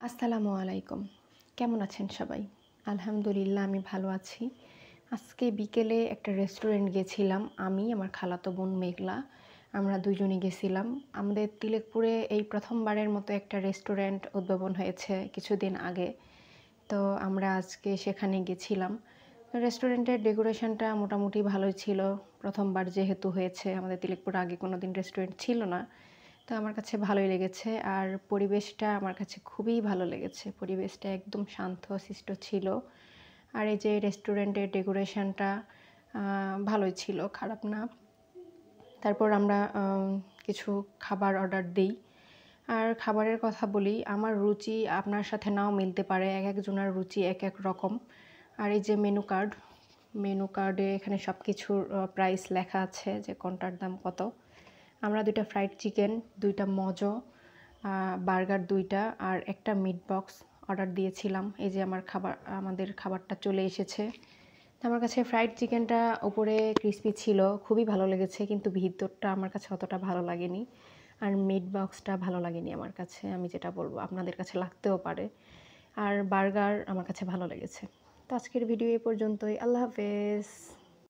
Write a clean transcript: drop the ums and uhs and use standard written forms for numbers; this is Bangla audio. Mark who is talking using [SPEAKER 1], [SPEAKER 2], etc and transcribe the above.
[SPEAKER 1] আসসালামু আলাইকুম। কেমন আছেন সবাই? আলহামদুলিল্লাহ আমি ভালো আছি। আজকে বিকেলে একটা রেস্টুরেন্ট গেছিলাম। আমি, আমার খালাতো বোন মেঘলা। আমরা ২ জনই গেছিলাম। আমাদের তিলেকপুরে এই ১ম বারের মতো একটা রেস্টুরেন্ট উদ্ভাবন হয়েছে কিছুদিন আগে। তো আমরা আজকে সেখানে গেছিলাম। রেস্টুরেন্টের ডেকোরেশনটা মোটামুটি ভালোই ছিল। ১ম বার যেহেতু হয়েছে, আমাদের তিলেকপুরে আগে কোনোদিন রেস্টুরেন্ট ছিল না। তো আমার কাছে ভালোই লেগেছে। আর পরিবেশটা আমার কাছে খুবই ভালো লেগেছে। পরিবেশটা একদম শান্তশিষ্ট ছিল। আর এই যে রেস্টুরেন্টের ডেকোরেশনটা ভালোই ছিল, খারাপ না। তারপর আমরা কিছু খাবার অর্ডার দেই। আর খাবারের কথা বলি, আমার রুচি আপনার সাথে নাও মিলতে পারে। একেকজনের রুচি এক রকম। আর এই যে মেনু কার্ডে এখানে সব কিছুর প্রাইস লেখা আছে যে কোনটার দাম কত। আমরা ২ টা ফ্রাইড চিকেন, ২ টা মজো, বার্গার ২ টা আর একটা মিট বক্স অর্ডার দিয়েছিলাম। এই যে আমাদের খাবারটা চলে এসেছে। আমার কাছে ফ্রাইড চিকেনটা উপরে ক্রিসপি ছিল, খুবই ভালো লেগেছে, কিন্তু ভিতরটা আমার কাছে অতটা ভালো লাগেনি। আর মিট বক্সটা ভালো লাগেনি আমার কাছে, আমি যেটা বলব। আপনাদের কাছে লাগতেও পারে। আর বার্গার আমার কাছে ভালো লেগেছে। তো আজকের ভিডিও এ পর্যন্তই। আল্লাহ হাফেজ।